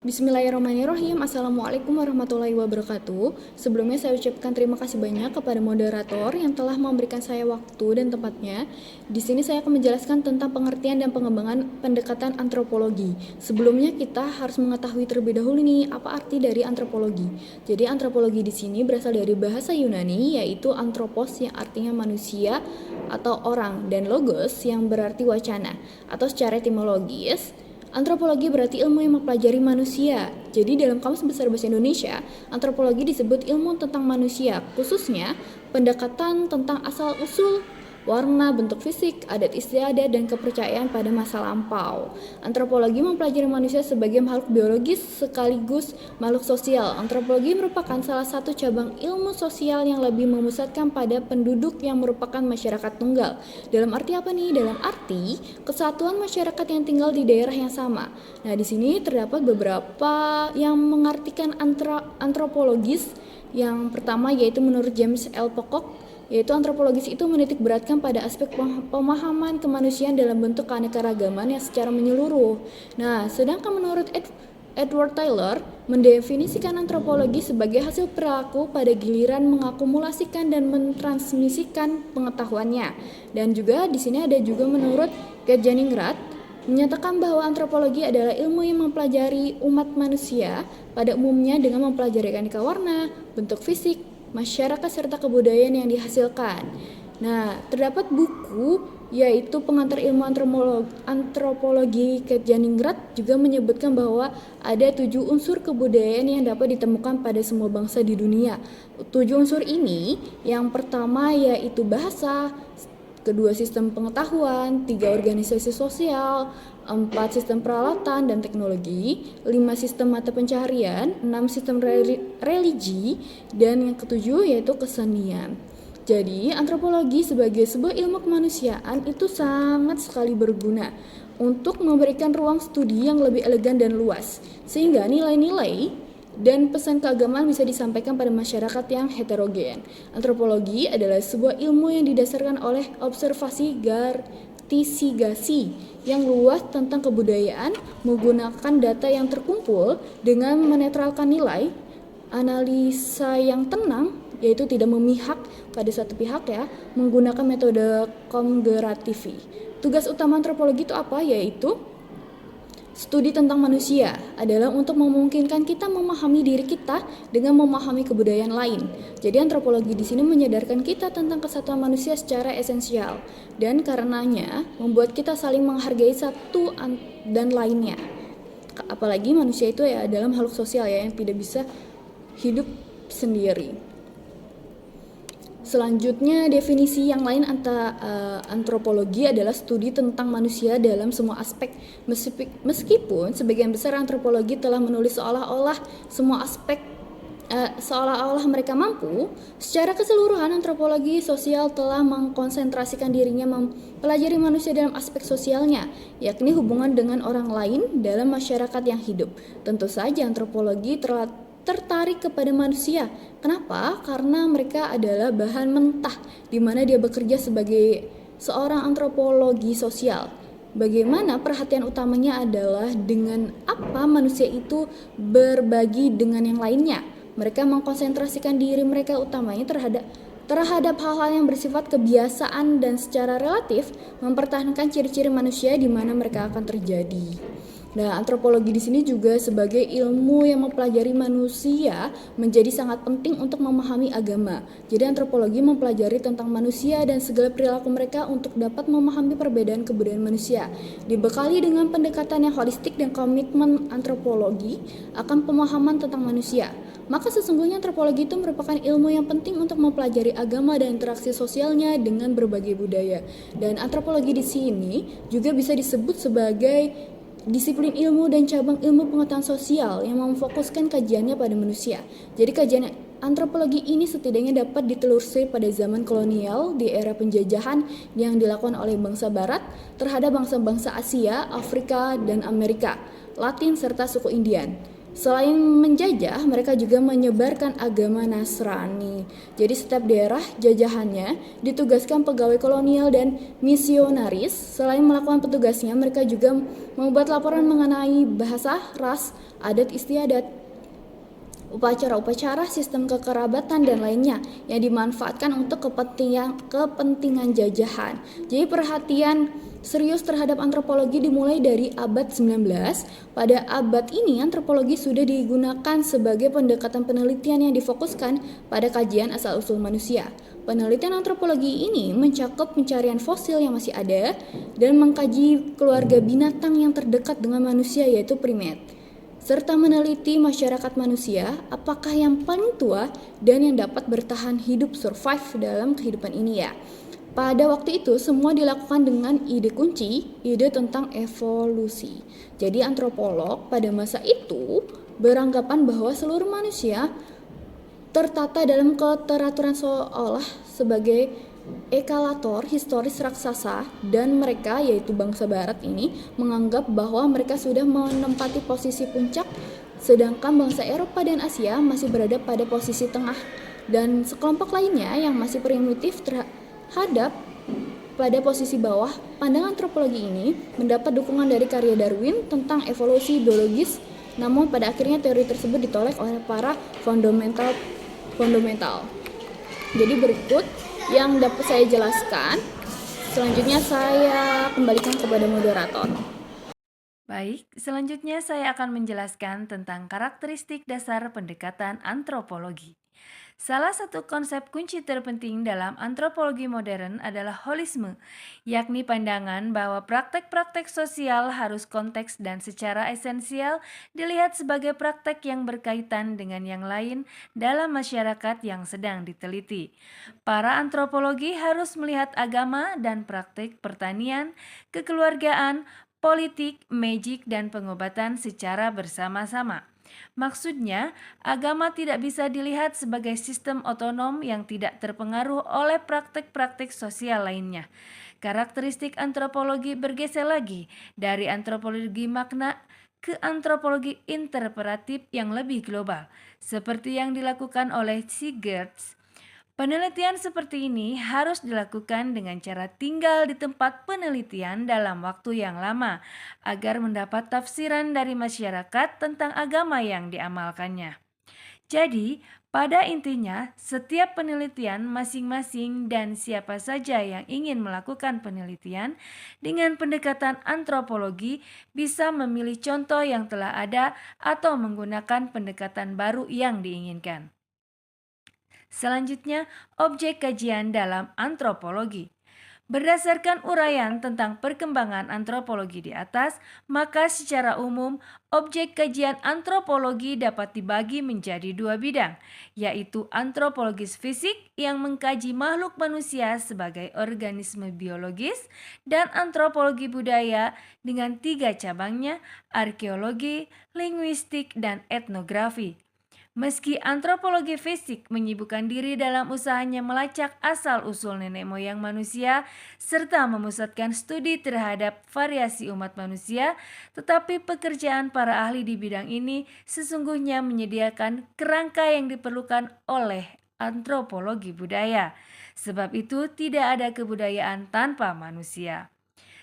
Bismillahirrahmanirrahim. Assalamualaikum warahmatullahi wabarakatuh. Sebelumnya saya ucapkan terima kasih banyak kepada moderator yang telah memberikan saya waktu dan tempatnya. Di sini saya akan menjelaskan tentang pengertian dan pengembangan pendekatan antropologi. Sebelumnya kita harus mengetahui terlebih dahulu nih apa arti dari antropologi. Jadi antropologi di sini berasal dari bahasa Yunani yaitu anthropos yang artinya manusia atau orang dan logos yang berarti wacana. Atau secara etimologis antropologi berarti ilmu yang mempelajari manusia. Jadi dalam Kamus Besar Bahasa Indonesia, antropologi disebut ilmu tentang manusia, khususnya pendekatan tentang asal-usul, warna, bentuk fisik, adat istiadat, dan kepercayaan pada masa lampau. Antropologi mempelajari manusia sebagai makhluk biologis sekaligus makhluk sosial. Antropologi merupakan salah satu cabang ilmu sosial yang lebih memusatkan pada penduduk yang merupakan masyarakat tunggal. Dalam arti apa nih? Dalam arti kesatuan masyarakat yang tinggal di daerah yang sama. Nah, di sini terdapat beberapa yang mengartikan antropologis. Yang pertama yaitu menurut James L. Pocock, yaitu antropologis itu menitik beratkan pada aspek pemahaman kemanusiaan dalam bentuk keanekaragaman yang secara menyeluruh. Nah, sedangkan menurut Edward Tyler mendefinisikan antropologi sebagai hasil perilaku pada giliran mengakumulasikan dan mentransmisikan pengetahuannya. Dan juga di sini ada juga menurut Gerd Janningrad menyatakan bahwa antropologi adalah ilmu yang mempelajari umat manusia pada umumnya dengan mempelajari aneka warna, bentuk fisik, masyarakat serta kebudayaan yang dihasilkan. Nah, terdapat buku yaitu pengantar ilmu antropologi Gerd Janningrad juga menyebutkan bahwa ada 7 unsur kebudayaan yang dapat ditemukan pada semua bangsa di dunia. 7 unsur ini yang pertama yaitu bahasa, kedua sistem pengetahuan, 3 organisasi sosial, 4 sistem peralatan dan teknologi, 5 sistem mata pencaharian, 6 sistem religi, dan yang ketujuh yaitu kesenian. Jadi antropologi sebagai sebuah ilmu kemanusiaan itu sangat sekali berguna untuk memberikan ruang studi yang lebih elegan dan luas, sehingga nilai-nilai dan pesan keagamaan bisa disampaikan pada masyarakat yang heterogen. Antropologi adalah sebuah ilmu yang didasarkan oleh observasi gartisigasi yang luas tentang kebudayaan, menggunakan data yang terkumpul dengan menetralkan nilai, analisa yang tenang, yaitu tidak memihak pada satu pihak ya, menggunakan metode kongrativi. Tugas utama antropologi itu apa? Yaitu studi tentang manusia adalah untuk memungkinkan kita memahami diri kita dengan memahami kebudayaan lain. Jadi antropologi di sini menyadarkan kita tentang kesatuan manusia secara esensial dan karenanya membuat kita saling menghargai satu dan lainnya. Apalagi manusia itu ya adalah makhluk sosial ya yang tidak bisa hidup sendiri. Selanjutnya definisi yang lain antropologi adalah studi tentang manusia dalam semua aspek. Meskipun sebagian besar antropologi telah menulis seolah-olah semua aspek seolah-olah mereka mampu, secara keseluruhan antropologi sosial telah mengkonsentrasikan dirinya mempelajari manusia dalam aspek sosialnya, yakni hubungan dengan orang lain dalam masyarakat yang hidup. Tentu saja antropologi tertarik kepada manusia. Kenapa? Karena mereka adalah bahan mentah di mana dia bekerja sebagai seorang antropologi sosial. Bagaimana perhatian utamanya adalah dengan apa manusia itu berbagi dengan yang lainnya. Mereka mengkonsentrasikan diri mereka utamanya terhadap hal-hal yang bersifat kebiasaan dan secara relatif mempertahankan ciri-ciri manusia di mana mereka akan terjadi. Nah, antropologi di sini juga sebagai ilmu yang mempelajari manusia menjadi sangat penting untuk memahami agama. Jadi antropologi mempelajari tentang manusia dan segala perilaku mereka untuk dapat memahami perbedaan kebudayaan manusia. Dibekali dengan pendekatan yang holistik dan komitmen antropologi akan pemahaman tentang manusia. Maka sesungguhnya antropologi itu merupakan ilmu yang penting untuk mempelajari agama dan interaksi sosialnya dengan berbagai budaya. Dan antropologi di sini juga bisa disebut sebagai disiplin ilmu dan cabang ilmu pengetahuan sosial yang memfokuskan kajiannya pada manusia. Jadi kajian antropologi ini setidaknya dapat ditelusuri pada zaman kolonial di era penjajahan yang dilakukan oleh bangsa barat terhadap bangsa-bangsa Asia, Afrika, dan Amerika Latin serta suku Indian. Selain menjajah, mereka juga menyebarkan agama Nasrani. Jadi setiap daerah jajahannya ditugaskan pegawai kolonial dan misionaris. Selain melakukan petugasnya, mereka juga membuat laporan mengenai bahasa, ras, adat istiadat, upacara-upacara, sistem kekerabatan, dan lainnya yang dimanfaatkan untuk kepentingan jajahan. Jadi perhatian serius terhadap antropologi dimulai dari abad 19. Pada abad ini antropologi sudah digunakan sebagai pendekatan penelitian yang difokuskan pada kajian asal-usul manusia. Penelitian antropologi ini mencakup pencarian fosil yang masih ada dan mengkaji keluarga binatang yang terdekat dengan manusia yaitu primat, serta meneliti masyarakat manusia, apakah yang paling tua dan yang dapat bertahan hidup survive dalam kehidupan ini ya. Pada waktu itu semua dilakukan dengan ide kunci, ide tentang evolusi. Jadi antropolog pada masa itu beranggapan bahwa seluruh manusia tertata dalam keteraturan seolah sebagai ekalator historis raksasa, dan mereka yaitu bangsa barat ini menganggap bahwa mereka sudah menempati posisi puncak, sedangkan bangsa Eropa dan Asia masih berada pada posisi tengah, dan sekelompok lainnya yang masih primitif terhadap pada posisi bawah. Pandangan antropologi ini mendapat dukungan dari karya Darwin tentang evolusi biologis, namun pada akhirnya teori tersebut ditolak oleh para fundamental. Jadi berikut yang dapat saya jelaskan. Selanjutnya saya kembalikan kepada moderator. Baik, selanjutnya saya akan menjelaskan tentang karakteristik dasar pendekatan antropologi. Salah satu konsep kunci terpenting dalam antropologi modern adalah holisme, yakni pandangan bahwa praktek-praktek sosial harus konteks dan secara esensial dilihat sebagai praktek yang berkaitan dengan yang lain dalam masyarakat yang sedang diteliti. Para antropologi harus melihat agama dan praktek pertanian, kekeluargaan, politik, magic, dan pengobatan secara bersama-sama. Maksudnya, agama tidak bisa dilihat sebagai sistem otonom yang tidak terpengaruh oleh praktik-praktik sosial lainnya. Karakteristik antropologi bergeser lagi dari antropologi makna ke antropologi interpretatif yang lebih global, seperti yang dilakukan oleh Sigurds. Penelitian seperti ini harus dilakukan dengan cara tinggal di tempat penelitian dalam waktu yang lama, agar mendapat tafsiran dari masyarakat tentang agama yang diamalkannya. Jadi, pada intinya, setiap penelitian masing-masing dan siapa saja yang ingin melakukan penelitian dengan pendekatan antropologi bisa memilih contoh yang telah ada atau menggunakan pendekatan baru yang diinginkan. Selanjutnya, objek kajian dalam antropologi. Berdasarkan uraian tentang perkembangan antropologi di atas, maka secara umum objek kajian antropologi dapat dibagi menjadi dua bidang, yaitu antropologis fisik yang mengkaji makhluk manusia sebagai organisme biologis, dan antropologi budaya dengan tiga cabangnya, arkeologi, linguistik, dan etnografi. Meski antropologi fisik menyibukkan diri dalam usahanya melacak asal-usul nenek moyang manusia serta memusatkan studi terhadap variasi umat manusia, tetapi pekerjaan para ahli di bidang ini sesungguhnya menyediakan kerangka yang diperlukan oleh antropologi budaya. Sebab itu tidak ada kebudayaan tanpa manusia.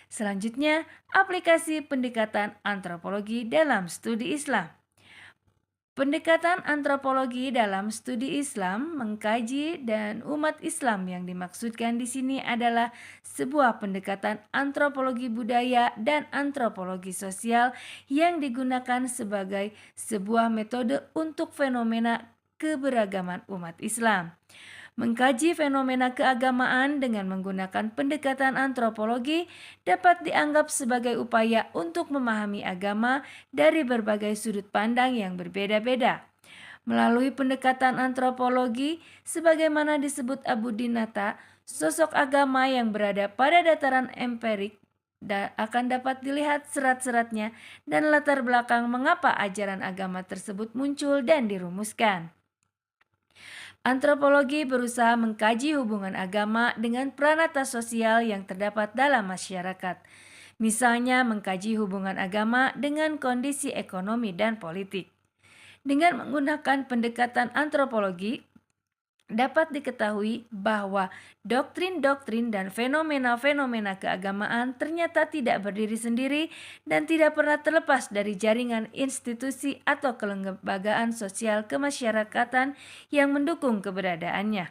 Selanjutnya, aplikasi pendekatan antropologi dalam studi Islam. Pendekatan antropologi dalam studi Islam mengkaji dan umat Islam yang dimaksudkan di sini adalah sebuah pendekatan antropologi budaya dan antropologi sosial yang digunakan sebagai sebuah metode untuk fenomena keberagaman umat Islam. Mengkaji fenomena keagamaan dengan menggunakan pendekatan antropologi dapat dianggap sebagai upaya untuk memahami agama dari berbagai sudut pandang yang berbeda-beda. Melalui pendekatan antropologi, sebagaimana disebut Abu Dinata, sosok agama yang berada pada dataran empirik akan dapat dilihat serat-seratnya dan latar belakang mengapa ajaran agama tersebut muncul dan dirumuskan. Antropologi berusaha mengkaji hubungan agama dengan pranata sosial yang terdapat dalam masyarakat. Misalnya mengkaji hubungan agama dengan kondisi ekonomi dan politik. Dengan menggunakan pendekatan antropologi, dapat diketahui bahwa doktrin-doktrin dan fenomena-fenomena keagamaan ternyata tidak berdiri sendiri dan tidak pernah terlepas dari jaringan institusi atau kelembagaan sosial kemasyarakatan yang mendukung keberadaannya.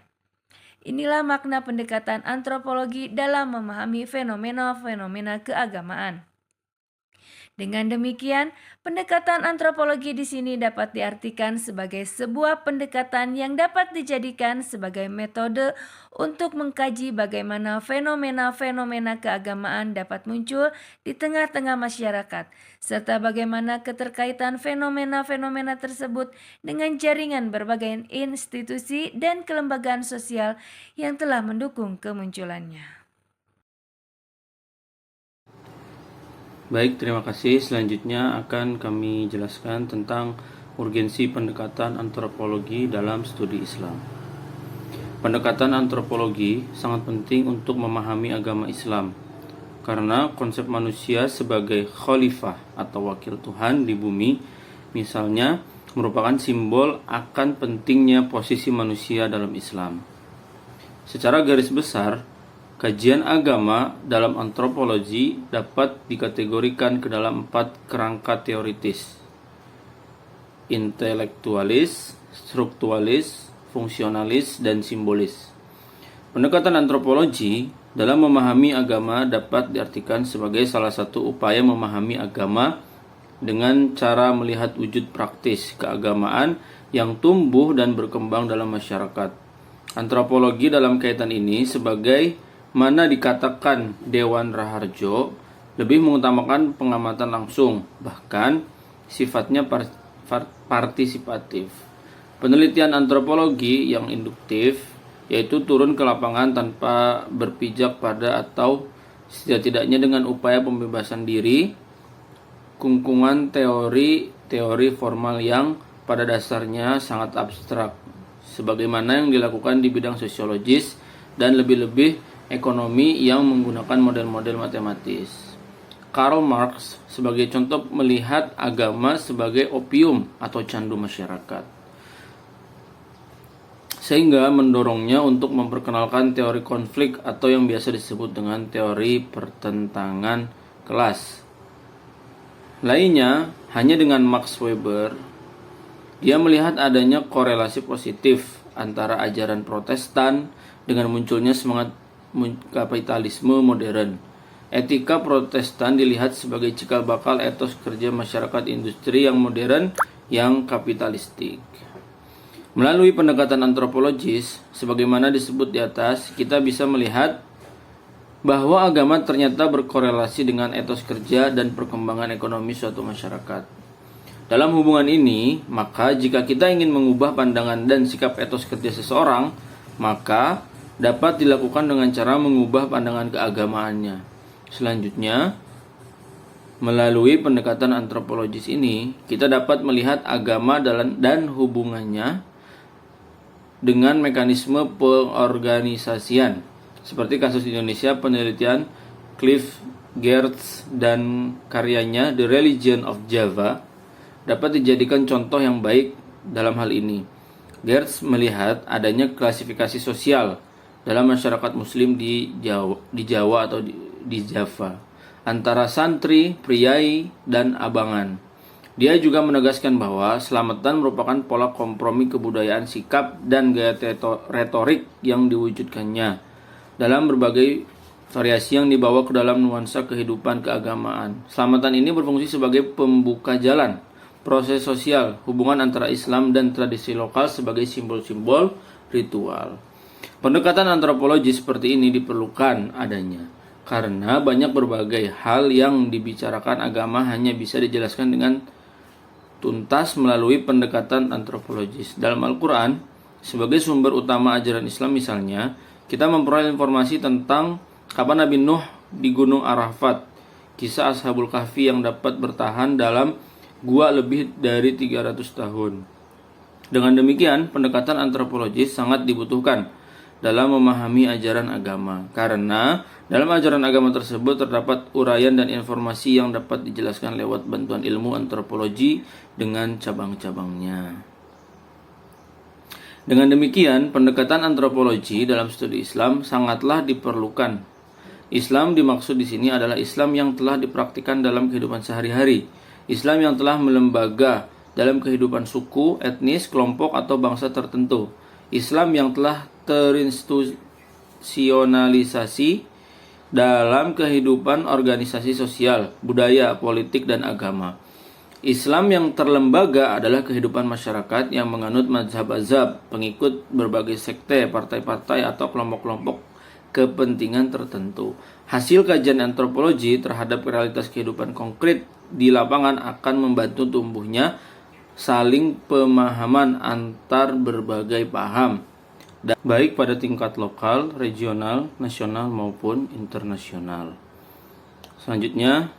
Inilah makna pendekatan antropologi dalam memahami fenomena-fenomena keagamaan. Dengan demikian, pendekatan antropologi di sini dapat diartikan sebagai sebuah pendekatan yang dapat dijadikan sebagai metode untuk mengkaji bagaimana fenomena-fenomena keagamaan dapat muncul di tengah-tengah masyarakat, serta bagaimana keterkaitan fenomena-fenomena tersebut dengan jaringan berbagai institusi dan kelembagaan sosial yang telah mendukung kemunculannya. Baik, terima kasih. Selanjutnya akan kami jelaskan tentang urgensi pendekatan antropologi dalam studi Islam. Pendekatan antropologi sangat penting untuk memahami agama Islam, karena konsep manusia sebagai khalifah atau wakil Tuhan di bumi, misalnya, merupakan simbol akan pentingnya posisi manusia dalam Islam. Secara garis besar, kajian agama dalam antropologi dapat dikategorikan ke dalam 4 kerangka teoritis: intelektualis, struktualis, fungsionalis, dan simbolis. Pendekatan antropologi dalam memahami agama dapat diartikan sebagai salah satu upaya memahami agama dengan cara melihat wujud praktis keagamaan yang tumbuh dan berkembang dalam masyarakat. Antropologi dalam kaitan ini sebagai mana dikatakan Dewan Raharjo lebih mengutamakan pengamatan langsung, bahkan sifatnya partisipatif. Penelitian antropologi yang induktif, yaitu turun ke lapangan tanpa berpijak pada atau setidak-tidaknya dengan upaya pembebasan diri, kungkungan teori formal yang pada dasarnya sangat abstrak, sebagaimana yang dilakukan di bidang sosiologis dan lebih-lebih ekonomi yang menggunakan model-model matematis. Karl Marx sebagai contoh melihat agama sebagai opium atau candu masyarakat, sehingga mendorongnya untuk memperkenalkan teori konflik atau yang biasa disebut dengan teori pertentangan kelas. Lainnya, hanya dengan Max Weber, dia melihat adanya korelasi positif antara ajaran Protestan dengan munculnya semangat kapitalisme modern. Etika Protestan dilihat sebagai cikal bakal etos kerja masyarakat industri yang modern yang kapitalistik. Melalui pendekatan antropologis, sebagaimana disebut di atas, kita bisa melihat bahwa agama ternyata berkorelasi dengan etos kerja dan perkembangan ekonomi suatu masyarakat. Dalam hubungan ini, maka jika kita ingin mengubah pandangan dan sikap etos kerja seseorang, maka dapat dilakukan dengan cara mengubah pandangan keagamaannya. Selanjutnya, melalui pendekatan antropologis ini, kita dapat melihat agama dan hubungannya dengan mekanisme pengorganisasian. Seperti kasus Indonesia, penelitian Cliff Geertz dan karyanya The Religion of Java dapat dijadikan contoh yang baik dalam hal ini. Geertz melihat adanya klasifikasi sosial dalam masyarakat muslim di Jawa atau di Java antara santri, priai, dan abangan. Dia juga menegaskan bahwa selamatan merupakan pola kompromi kebudayaan sikap dan gaya retorik yang diwujudkannya dalam berbagai variasi yang dibawa ke dalam nuansa kehidupan keagamaan. Selamatan ini berfungsi sebagai pembuka jalan proses sosial hubungan antara Islam dan tradisi lokal sebagai simbol-simbol ritual. Pendekatan antropologi seperti ini diperlukan adanya karena banyak berbagai hal yang dibicarakan agama hanya bisa dijelaskan dengan tuntas melalui pendekatan antropologis. Dalam Al-Quran, sebagai sumber utama ajaran Islam misalnya, kita memperoleh informasi tentang kapan Nabi Nuh di Gunung Arafat, kisah Ashabul Kahfi yang dapat bertahan dalam gua lebih dari 300 tahun. Dengan demikian, pendekatan antropologis sangat dibutuhkan dalam memahami ajaran agama, karena dalam ajaran agama tersebut terdapat uraian dan informasi yang dapat dijelaskan lewat bantuan ilmu antropologi dengan cabang-cabangnya. Dengan demikian, pendekatan antropologi dalam studi Islam sangatlah diperlukan. Islam dimaksud di sini adalah Islam yang telah dipraktikkan dalam kehidupan sehari-hari, Islam yang telah melembaga dalam kehidupan suku, etnis, kelompok atau bangsa tertentu, Islam yang telah terinstitusionalisasi dalam kehidupan organisasi sosial, budaya, politik, dan agama. Islam yang terlembaga adalah kehidupan masyarakat yang menganut mazhab-mazhab, pengikut berbagai sekte, partai-partai, atau kelompok-kelompok kepentingan tertentu. Hasil kajian antropologi terhadap realitas kehidupan konkret di lapangan akan membantu tumbuhnya saling pemahaman antar berbagai paham, baik pada tingkat lokal, regional, nasional, maupun internasional. Selanjutnya,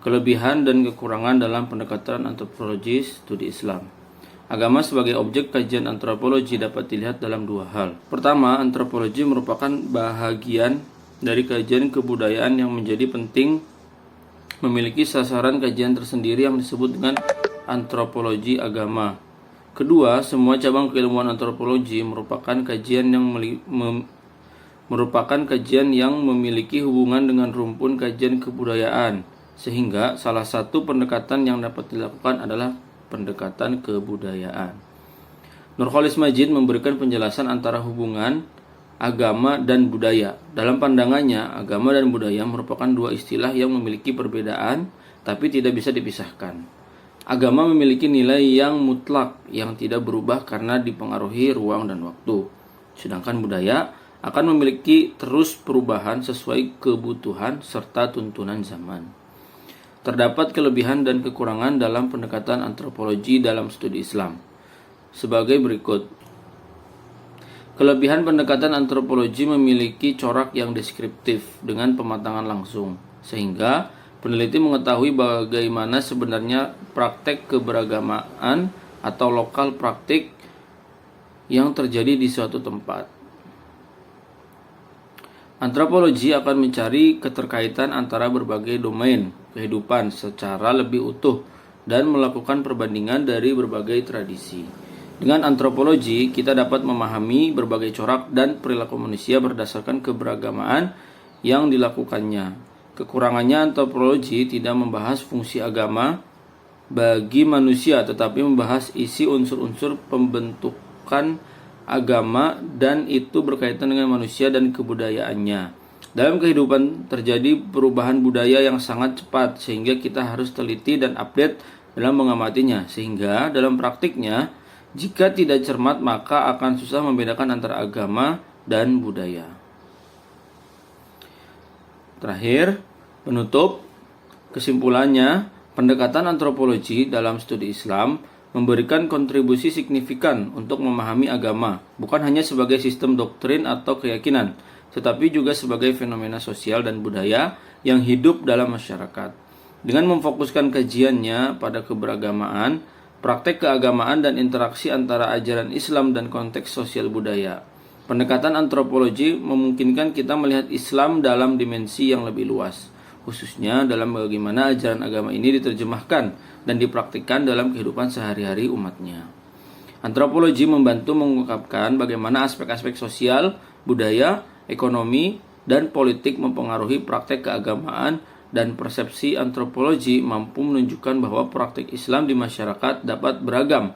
kelebihan dan kekurangan dalam pendekatan antropologi studi Islam. Agama sebagai objek kajian antropologi dapat dilihat dalam dua hal. Pertama, antropologi merupakan bahagian dari kajian kebudayaan yang menjadi penting, memiliki sasaran kajian tersendiri yang disebut dengan antropologi agama. Kedua, semua cabang keilmuan antropologi merupakan kajian yang memiliki hubungan dengan rumpun kajian kebudayaan, sehingga salah satu pendekatan yang dapat dilakukan adalah pendekatan kebudayaan. Nurcholish Madjid memberikan penjelasan antara hubungan agama dan budaya. Dalam pandangannya, agama dan budaya merupakan dua istilah yang memiliki perbedaan tapi tidak bisa dipisahkan. Agama memiliki nilai yang mutlak yang tidak berubah karena dipengaruhi ruang dan waktu. Sedangkan budaya akan memiliki terus perubahan sesuai kebutuhan serta tuntunan zaman. Terdapat kelebihan dan kekurangan dalam pendekatan antropologi dalam studi Islam sebagai berikut. Kelebihan pendekatan antropologi memiliki corak yang deskriptif dengan pematangan langsung, sehingga peneliti mengetahui bagaimana sebenarnya praktek keberagamaan atau lokal praktik yang terjadi di suatu tempat. Antropologi akan mencari keterkaitan antara berbagai domain kehidupan secara lebih utuh dan melakukan perbandingan dari berbagai tradisi. Dengan antropologi, kita dapat memahami berbagai corak dan perilaku manusia berdasarkan keberagamaan yang dilakukannya. Kekurangannya, antropologi tidak membahas fungsi agama bagi manusia, tetapi membahas isi unsur-unsur pembentukan agama, dan itu berkaitan dengan manusia dan kebudayaannya. Dalam kehidupan terjadi perubahan budaya yang sangat cepat, sehingga kita harus teliti dan update dalam mengamatinya. Sehingga dalam praktiknya, jika tidak cermat maka akan susah membedakan antara agama dan budaya. Terakhir, penutup, kesimpulannya, pendekatan antropologi dalam studi Islam memberikan kontribusi signifikan untuk memahami agama, bukan hanya sebagai sistem doktrin atau keyakinan, tetapi juga sebagai fenomena sosial dan budaya yang hidup dalam masyarakat. Dengan memfokuskan kajiannya pada keberagamaan, praktek keagamaan, dan interaksi antara ajaran Islam dan konteks sosial budaya, pendekatan antropologi memungkinkan kita melihat Islam dalam dimensi yang lebih luas, khususnya dalam bagaimana ajaran agama ini diterjemahkan dan dipraktikkan dalam kehidupan sehari-hari umatnya. Antropologi membantu mengungkapkan bagaimana aspek-aspek sosial, budaya, ekonomi, dan politik mempengaruhi praktek keagamaan, dan persepsi antropologi mampu menunjukkan bahwa praktek Islam di masyarakat dapat beragam,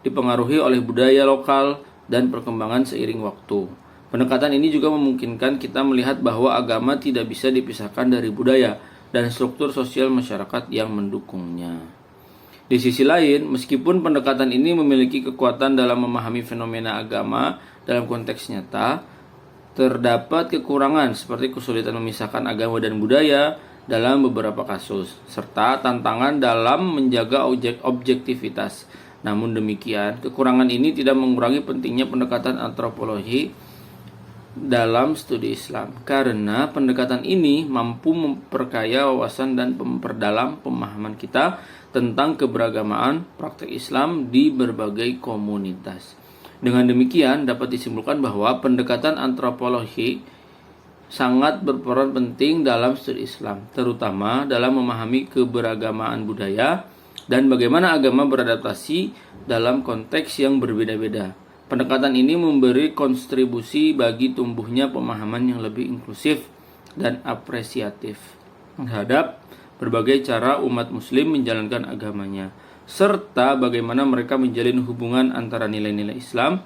dipengaruhi oleh budaya lokal dan perkembangan seiring waktu. Pendekatan ini juga memungkinkan kita melihat bahwa agama tidak bisa dipisahkan dari budaya dan struktur sosial masyarakat yang mendukungnya. Di sisi lain, meskipun pendekatan ini memiliki kekuatan dalam memahami fenomena agama dalam konteks nyata, terdapat kekurangan seperti kesulitan memisahkan agama dan budaya dalam beberapa kasus, serta tantangan dalam menjaga objektivitas. Namun demikian, kekurangan ini tidak mengurangi pentingnya pendekatan antropologi dalam studi Islam, karena pendekatan ini mampu memperkaya wawasan dan memperdalam pemahaman kita tentang keberagamaan praktek Islam di berbagai komunitas. Dengan demikian dapat disimpulkan bahwa pendekatan antropologi sangat berperan penting dalam studi Islam, terutama dalam memahami keberagamaan budaya dan bagaimana agama beradaptasi dalam konteks yang berbeda-beda. Pendekatan ini memberi kontribusi bagi tumbuhnya pemahaman yang lebih inklusif dan apresiatif terhadap berbagai cara umat muslim menjalankan agamanya, serta bagaimana mereka menjalin hubungan antara nilai-nilai Islam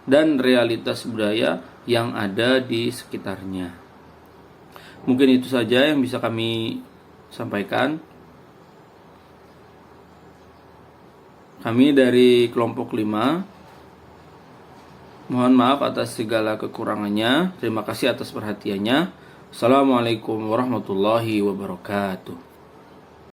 dan realitas budaya yang ada di sekitarnya. Mungkin itu saja yang bisa kami sampaikan. Kami dari kelompok 5 mohon maaf atas segala kekurangannya. Terima kasih atas perhatiannya. Assalamualaikum warahmatullahi wabarakatuh.